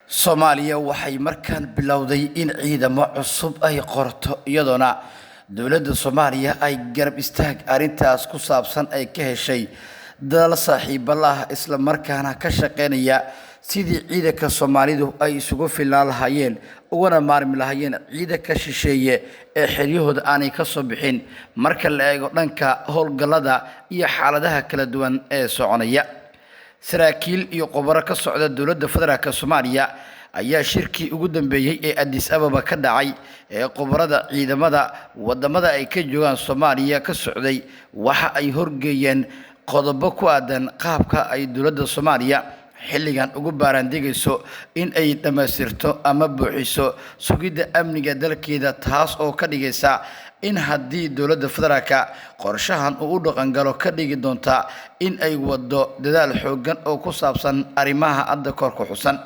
Soomaaliya waxay markaan bilowday in ciidamo cusub ay qorto iyadoona dowladda Soomaaliya ay garab istaag arintaas ku saabsan ay ka heshay dal saaxiibo la ah isla markaana ka shaqeynaya sidii ciidanka Soomaalidu ay isugu filaan lahaayeen ugana maarmi lahaayeen ciidanka shisheeye ee xiliyahooda aanay ka soo bixin marka la eego dhanka howlgallada iyo xaaladaha kala duwan ee soconaya saraakiil iyo khubaro ka socda dowladda federaalka Soomaaliya ayaa shirkii ugu dambeeyay ee Addis Ababa ka dhacay ee khubarada ciidamada wadamada ay ka joogaan Soomaaliya ka socday waxa ay horgeeyeen qodobo ku aadan qaabka ay dowladda Soomaaliya xilligan ugu baarandigayso in ay dhamaystirto ama buuxiso sugidda amniga dalkeeda taas oo ka dhigaysa in haddii dowladda federaalka qorshahan uu u dhaqan galo ka dhigi doonta in ay wado dadaal xooggan oo ku saabsan arrimaha hadda kor ku xusan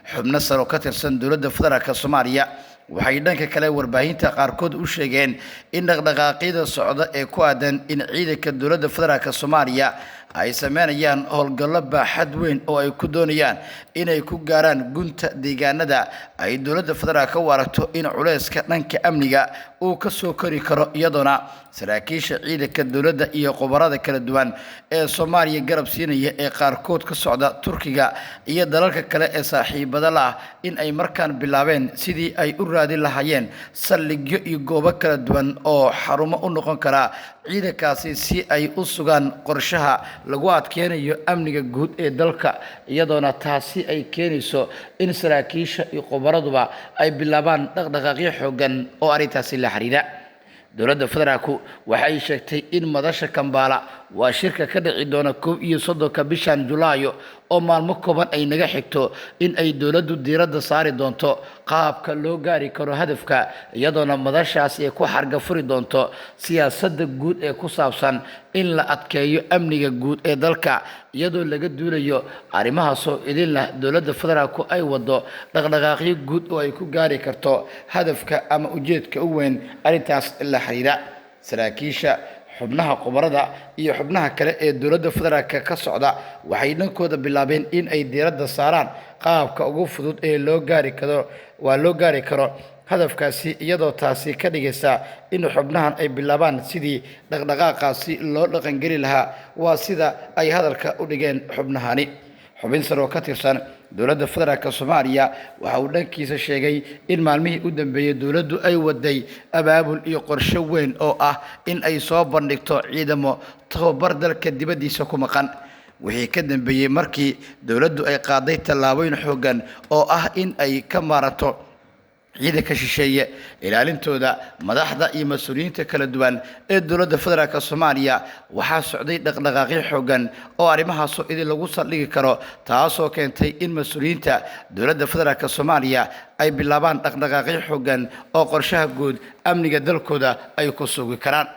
xubno sare oo ka tirsan dowladda federaalka Soomaaliya waxay dhanka kale warbaahinta qaarkood u sheegeen in dhaqdhaqaaqyada socda ee ku aadan in ciidanka dowladda federaalka Soomaaliya ay sameynayaan howlgallo baaxad weyn oo ay ku doonayaan inay ku gaaraan gunta deegaanada ay dowladda federaalka u aragto in culayska dhanka amniga uu ka soo kori karo iyadoona saraakiisha ciidanka dowladda iyo khubarada kala duwan ee Soomaaliya garab siinaya ee qaarkood ka socda Turkiga iyo dalalka kale ee saaxiibada la ah in ay markaan bilaabeen sidii ay u raadin lahaayeen saldhigyo iyo goobo kala duwan oo xarumo u noqon kara ciidankaasi si ay u sugaan qorshaha lagu adkeenayo amniga guud ee dalka iyadoona taasi ay keenayso in saraakiisha iyo khubaraduba ay bilaabaan dhaqdhaqaaqyo xooggan oo arrintaasi la xiriira dowladda federaalku waxay sheegtay in madasha Kampala waa shirka ka dhici doona 31 bishan Julaayo oo maalmo kooban ay naga xigto in ay dowladdu diiradda saari doonto qaabka loo gaari karo hadafka iyadoona madashaas ay ku xarga furi doonto siyaasadda guud ee ku saabsan in la adkeeyo amniga guud ee dalka iyadoo laga duulayo arrimaha soo idinla dowladda federaalku ay wado dhaqdhaqaaqyo guud oo ay ku gaari karto hadafka ama ujeedka u weyn arrintaas la xiriira saraakiisha xubnaha khubarada iyo xubnaha kale ee dowladda federaalka ka socda waxay dhankooda bilaabeen in ay diiradda saaraan qaabka ugu fudud ee loo gaari karo hadafkaasi iyadoo taasi ka dhigaysa in xubnahan ay bilaabaan sidii dhaqdhaqaaqaasi loo dhaqan geli lahaa waa sida ay hadalka u dhigeen xubnahani xubin sare oo ka tirsan dowladda federaalka Soomaaliya waxa uu dhankiisa sheegay in maalmihii u dambeeyay dowladdu ay waday abaabul iyo qorshe weyn oo ah in ay soo bandhigto ciidamo tababar dalka dibadiisa ku maqan wixii ka dambeeyay markii dowladdu ay qaaday tallaabooyin xooggan oo ah in ay ka maarato ciidanka shisheeye ilaalintooda madaxda iyo mas'uuliyiinta kala duwan ee dowladda federaalka Soomaaliya waxaa socday dhaqdhaqaaqyo xooggan oo arrimahaas idin lagu saldhigi karo taasoo keentay in mas'uuliyiinta dowladda federaalka Soomaaliya ay bilaabaan dhaqdhaqaaqyo xooggan oo qorshaha guud amniga dalkooda ay ku sugi karaan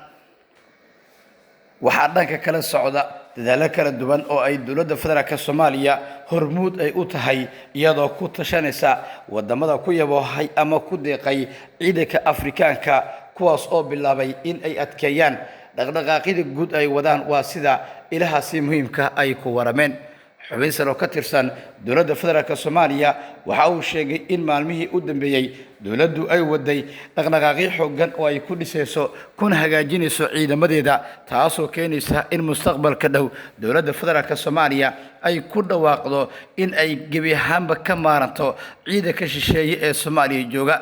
waxaa dhanka kala socda dadaalo kala duwan oo ay dowladda federaalka Soomaaliya hormuud ay u tahay iyadoo ku tashanaysa wadamada ku yaboohay ama ku deeqay ciidanka Afrikaanka kuwaas oo bilaabay in ay adkeeyaan dhaqdhaqaaqyada guud ay wadaan waa sida ilahaasi muhiimka ay ku warameen xubin sare oo ka tirsan dowladda federaalka Soomaaliya waxa uu sheegay in maalmihii u dambeeyay dowladdu ay waday dhaqdhaqaaqyo xooggan oo ay ku dhisayso kuna hagaajinayso ciidamadeeda taasoo keenaysa in mustaqbalka dhow dowladda federaalka Soomaaliya ay ku dhawaaqdo in ay gebi ahaanba ka maaranto ciidanka shisheeye ee Soomaaliya jooga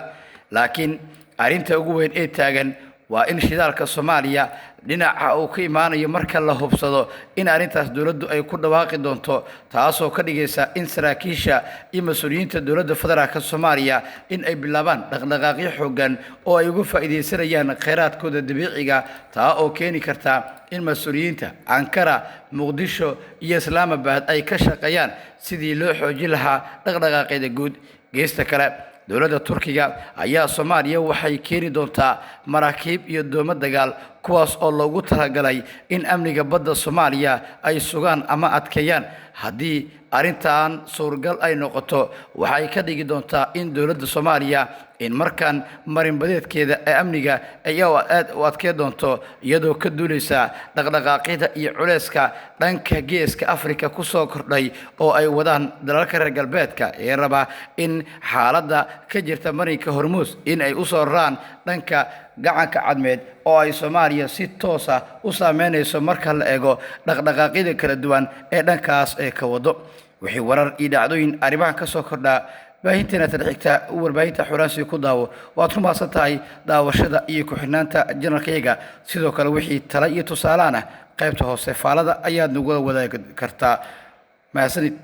laakiin arrinta ugu weyn ee taagan waa in shidaalka Soomaaliya dhinaca uu ka imaanayo marka la hubsado in arrintaas dowladdu ay ku dhawaaqi doonto taasoo ka dhigaysa in saraakiisha iyo mas'uuliyiinta dowladda federaalka Soomaaliya in ay bilaabaan dhaqdhaqaaqyo xooggan oo ay uga faa'iideysanayaan kheyraadkooda dabiiciga taa oo keeni karta in mas'uuliyiinta Ankara Muqdisho iyo Islamabad ay ka shaqeeyaan sidii loo xoojin lahaa dhaqdhaqaaqyada guud geesta kale dowladda Turkiga ayaa Soomaaliya waxay keeni doontaa maraakiib iyo doomo dagaal kuwaas oo loogu talagalay in amniga badda Soomaaliya ay sugaan ama adkeeyaan haddii arrintan suuragal ay noqoto waxay ka dhigi doontaa in dowladda Soomaaliya in markaan marinbadeedkeeda ee amniga ayaa aad u adkee doonto iyadoo ka duuleysa dhaqdhaqaaqyada iyo culeyska dhanka geeska Afrika ku soo kordhay oo ay wadaan dalalka reer galbeedka ee raba in xaaladda ka jirta marinka Hormuz in ay u soo raraan dhanka gacanka cadmeed oo ay Soomaaliya si toos ah u saameynayso marka la eego dhaqdhaqaaqyada kala duwan ee dhankaas ee ka wado wixii warar iyo dhacdooyin arrimahan ka soo kordha baahinteena xigta warbaahinta Xuraansi ku daawo waad ku maasan tahay daawashada iyo ku xirnaanta janalkayga sidoo kale wixii talo iyo tusaalaana qaybta hoose faalada ayaad nagu wadaagi kartaa maasanid